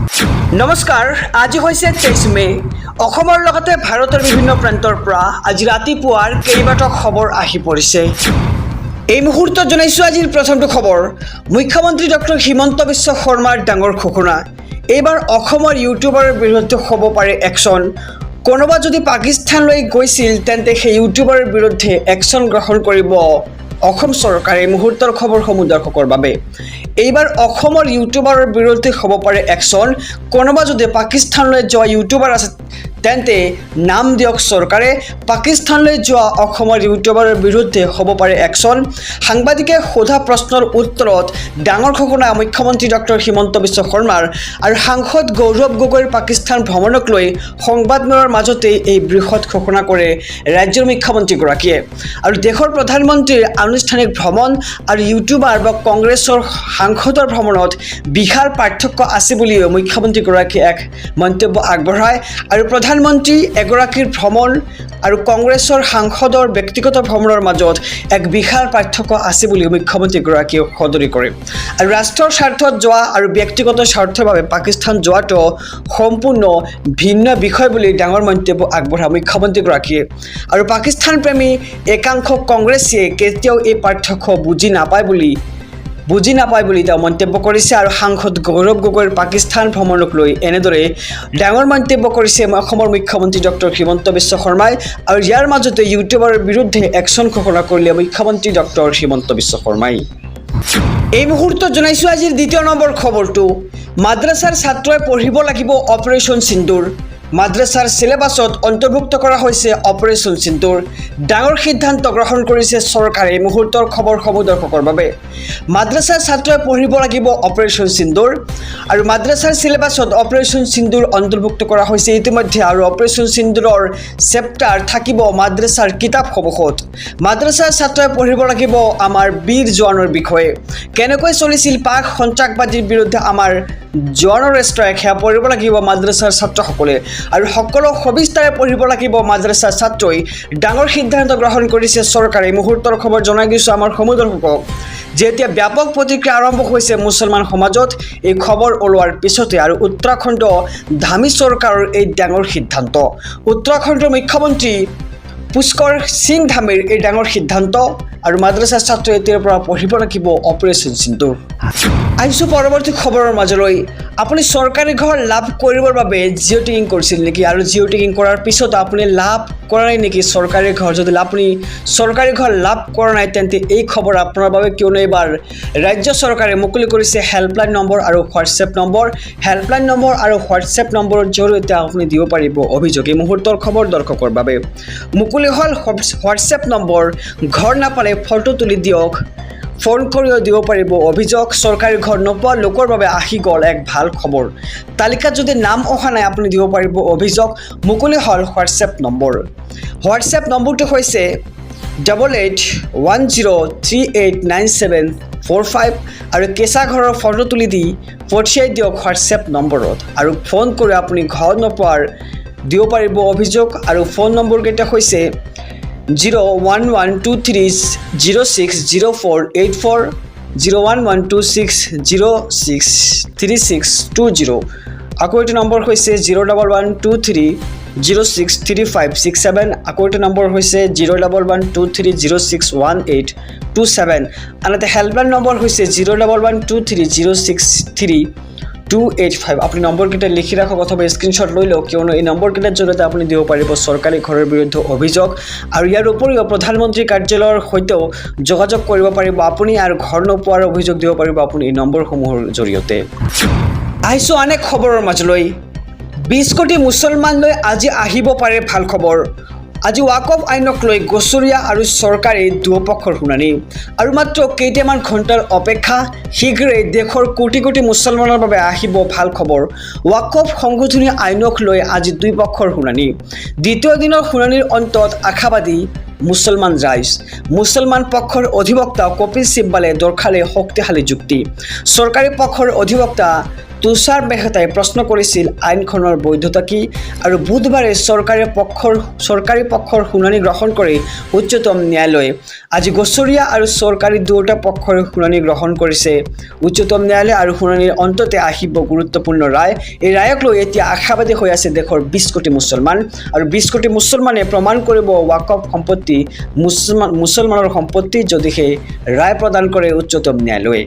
নমস্কাৰ, আজি হৈছে 23 মে। অসমৰ লগতে ভাৰতৰ বিভিন্ন প্ৰান্তৰ পৰা আজি ৰাতিপুৱাৰ কেইবাটাও খবৰ আহি পৰিছে। এই মুহূৰ্তত জনাইছোঁ আজিৰ প্ৰথমটো খবৰ। মুখ্যমন্ত্ৰী ডক্টৰ হিমন্ত বিশ্ব শৰ্মাৰ ডাঙৰ ঘোষণা। এইবাৰ অসমৰ ইউটিউবাৰৰ বিৰুদ্ধে হ'ব পাৰে একশ্যন। কোনোবা যদি পাকিস্তানলৈ গৈছিল তেন্তে সেই ইউটিউবাৰৰ বিৰুদ্ধে একশ্যন গ্ৰহণ কৰিব অসম চৰকাৰে। মুহূৰ্তৰ খবৰসমূহ দৰ্শকৰ বাবে। এইবাৰ অসমৰ ইউটিউবাৰৰ বিৰুদ্ধে হ'ব পাৰে একশ্যন। কোনোবা যদি পাকিস্তানলৈ যোৱা ইউটিউবাৰ আছে তেন্তে নাম দিয়ক চৰকাৰে। পাকিস্তানলৈ যোৱা অসমৰ ইউটিউবাৰৰ বিৰুদ্ধে হ'ব পাৰে একশ্যন। সাংবাদিকে সোধা প্ৰশ্নৰ উত্তৰত ডাঙৰ ঘোষণা মুখ্যমন্ত্ৰী ডক্টৰ হিমন্ত বিশ্ব শৰ্মাৰ আৰু সাংসদ গৌৰৱ গগৈৰ পাকিস্তান ভ্ৰমণক লৈ সংবাদমেলৰ মাজতেই এই বৃহৎ ঘোষণা কৰে ৰাজ্যৰ মুখ্যমন্ত্ৰীগৰাকীয়ে। আৰু দেশৰ প্ৰধানমন্ত্ৰীৰ আনুষ্ঠানিক ভ্ৰমণ আৰু ইউটিউবাৰ বা কংগ্ৰেছৰ সাংসদৰ ভ্ৰমণত বিশাল পাৰ্থক্য আছে বুলিও মুখ্যমন্ত্ৰীগৰাকীয়ে এক মন্তব্য আগবঢ়ায়। আৰু প্ৰধানমন্ত্ৰী এগৰাকীৰ ভ্ৰমণ আৰু কংগ্ৰেছৰ সাংসদৰ ব্যক্তিগত ভ্ৰমণৰ মাজত এক বিশাল পাৰ্থক্য আছে বুলি মুখ্যমন্ত্ৰীগৰাকীয়ে সদৰি কৰে। আৰু ৰাষ্ট্ৰৰ স্বাৰ্থত যোৱা আৰু ব্যক্তিগত স্বাৰ্থৰ বাবে পাকিস্তান যোৱাটো সম্পূৰ্ণ ভিন্ন বিষয় বুলি ডাঙৰ মন্তব্য আগবঢ়ায় মুখ্যমন্ত্ৰীগৰাকীয়ে। আৰু পাকিস্তান প্ৰেমী একাংশ কংগ্ৰেছীয়ে কেতিয়াও এই পাৰ্থক্য বুজি নাপায় বুলি তেওঁ মন্তব্য কৰিছে। আৰু সাংসদ গৌৰৱ গগৈৰ পাকিস্তান ভ্ৰমণক লৈ এনেদৰে ডাঙৰ মন্তব্য কৰিছে অসমৰ মুখ্যমন্ত্ৰী ডক্টৰ হিমন্ত বিশ্ব শৰ্মাই। আৰু ইয়াৰ মাজতে ইউটিউবাৰৰ বিৰুদ্ধে একশ্যন ঘোষণা কৰিলে মুখ্যমন্ত্ৰী ডক্টৰ হিমন্ত বিশ্ব শৰ্মাই। এই মুহূৰ্তত জনাইছোঁ আজিৰ দ্বিতীয় নম্বৰ খবৰটো। মাদ্ৰাছাৰ ছাত্ৰই পঢ়িব লাগিব অপাৰেশ্যন সিন্দুৰ। মাদ্ৰাছাৰ চিলেবাছত অন্তৰ্ভুক্ত কৰা হৈছে অপাৰেশ্যন সিন্দুৰ। ডাঙৰ সিদ্ধান্ত গ্ৰহণ কৰিছে চৰকাৰে। মুহূৰ্তৰ খবৰসমূহ দৰ্শকৰ বাবে। মাদ্ৰাছাৰ ছাত্ৰই পঢ়িব লাগিব অপাৰেশ্যন সিন্দুৰ আৰু মাদ্ৰাছাৰ চিলেবাছত অপাৰেশ্যন সিন্দুৰ অন্তৰ্ভুক্ত কৰা হৈছে ইতিমধ্যে। আৰু অপাৰেশ্যন সিন্দুৰৰ চেপ্টাৰ থাকিব মাদ্ৰাছাৰ কিতাপসমূহত। মাদ্ৰাছাৰ ছাত্ৰই পঢ়িব লাগিব আমাৰ বীৰ জোৱানৰ বিষয়ে। কেনেকৈ চলিছিল পাক সন্ত্ৰাসবাদীৰ বিৰুদ্ধে আমাৰ জোৱানৰ ষ্ট্ৰাইক, সেয়া পঢ়িব লাগিব মাদ্ৰাছাৰ ছাত্ৰসকলে। আৰু সকলো সবিস্তাৰে পঢ়িব লাগিব মাদ্ৰাছাৰ ছাত্ৰই। ডাঙৰ সিদ্ধান্ত গ্ৰহণ কৰিছে চৰকাৰে। মুহূৰ্তৰ খবৰ জনাই দিছোঁ আমাৰ সমূহ দৰ্শকক যে এতিয়া ব্যাপক প্ৰতিক্ৰিয়া আৰম্ভ হৈছে মুছলমান সমাজত এই খবৰ ওলোৱাৰ পিছতে। আৰু উত্তৰাখণ্ড ধামী চৰকাৰৰ এই ডাঙৰ সিদ্ধান্ত। উত্তৰাখণ্ডৰ মুখ্যমন্ত্ৰী পুষ্কৰ সিং ধামীৰ এই ডাঙৰ সিদ্ধান্ত। আৰু মাদ্ৰাছাৰ ছাত্ৰ এতিয়াৰ পৰা পঢ়িব লাগিব অপাৰেশ্যন সিন্দুৰ। আহিছোঁ পৰৱৰ্তী খবৰৰ মাজলৈ। আপুনি চৰকাৰী ঘৰ লাভ কৰিবৰ বাবে জিঅ' টেগিং কৰিছিল নেকি? আৰু জিঅ' টেগিং কৰাৰ পিছত আপুনি লাভ কৰা নাই নেকি চৰকাৰী ঘৰ? যদি আপুনি চৰকাৰী ঘৰ লাভ কৰা নাই তেন্তে এই খবৰ আপোনাৰ বাবে, কিয়নো এইবাৰ ৰাজ্য চৰকাৰে মুকলি কৰিছে হেল্পলাইন নম্বৰ আৰু হোৱাটছএপ নম্বৰ। হেল্পলাইন নম্বৰ আৰু হোৱাটছএপ নম্বৰৰ জৰিয়তে আপুনি দিব পাৰিব অভিযোগ। এই মুহূৰ্তৰ খবৰ দৰ্শকৰ বাবে। মুকলি হ'ল হোৱাটছএপ নম্বৰ। ঘৰ নাপালে ফটো তুলি দিয়ক, ফোন কৰিও দিব পাৰিব অভিযোগ। চৰকাৰী ঘৰ নোপোৱা লোকৰ বাবে আহি গ'ল এক ভাল খবৰ। তালিকাত যদি নাম অহা নাই আপুনি দিব পাৰিব অভিযোগ। মুকলি হ'ল হোৱাটছএপ নম্বৰ। হোৱাটছএপ নম্বৰটো হৈছে 8810389745 আৰু কেঁচা ঘৰৰ ফটো তুলি দি পঠিয়াই দিয়ক হোৱাটছএপ নম্বৰত। আৰু ফোন কৰি আপুনি ঘৰ নোপোৱাৰ দিব পাৰিব অভিযোগ। আৰু ফোন নম্বৰকেইটা হৈছে 01123060484, 01126063620। আকৌ এইটো নম্বৰ হৈছে 01123063567। আকৌ এইটো নম্বৰ হৈছে 01123061827। আনহাতে হেল্পলাইন নম্বৰ হৈছে 01123063285। আপুনি নম্বৰকেইটা লিখি ৰাখক অথবা স্ক্ৰীনশ্বট লৈ লওক, কিয়নো এই নম্বৰকেইটাৰ জৰিয়তে আপুনি দিব পাৰিব চৰকাৰী ঘৰৰ বিৰুদ্ধে অভিযোগ। আৰু ইয়াৰ উপৰিও প্ৰধানমন্ত্ৰী কাৰ্যালয়ৰ সৈতেও যোগাযোগ কৰিব পাৰিব আপুনি। আৰু ঘৰ নোপোৱাৰ অভিযোগ দিব পাৰিব আপুনি এই নম্বৰসমূহৰ জৰিয়তে। আহিছোঁ আন এক খবৰৰ মাজলৈ। 20 কোটি মুছলমানলৈ আজি আহিব পাৰে ভাল খবৰ। আজি ৱাকফ আইনক লৈ গোচৰীয়া আৰু চৰকাৰী দুয়োপক্ষৰ শুনানি। আৰু মাত্ৰ কেইটামান ঘণ্টাৰ অপেক্ষা, শীঘ্ৰেই দেশৰ কোটি কোটি মুছলমানৰ বাবে আহিব ভাল খবৰ। ৱাকফ সংশোধনী আইনক লৈ আজি দুই পক্ষৰ শুনানি। দ্বিতীয় দিনৰ শুনানিৰ অন্তত আশাবাদী মুছলমান ৰাইজ। মুছলমান পক্ষৰ অধিবক্তা কপিল চিব্বালে দৰ্শালে শক্তিশালী যুক্তি। চৰকাৰী পক্ষৰ অধিবক্তা তুষাৰ মেহতাই প্ৰশ্ন কৰিছিল আইনখনৰ বৈধতা কি আৰু বুধবাৰে চৰকাৰী পক্ষৰ শুনানি গ্ৰহণ কৰি উচ্চতম ন্যায়ালয়ে আজি গোচৰীয়া আৰু চৰকাৰী দুয়োটা পক্ষৰ শুনানি গ্ৰহণ কৰিছে উচ্চতম ন্যায়ালয় আৰু শুনানিৰ অন্ততে আহিব গুৰুত্বপূৰ্ণ ৰায় এই ৰায়ক লৈ এতিয়া আশাবাদী হৈ আছে দেশৰ 20 কোটি মুছলমান আৰু 20 কোটি মুছলমানে প্ৰমাণ কৰিব ৱাকফ সম্পত্তি মুছলমানৰ সম্পত্তি যদিহে ৰায় প্ৰদান কৰে উচ্চতম ন্যায়ালয়ে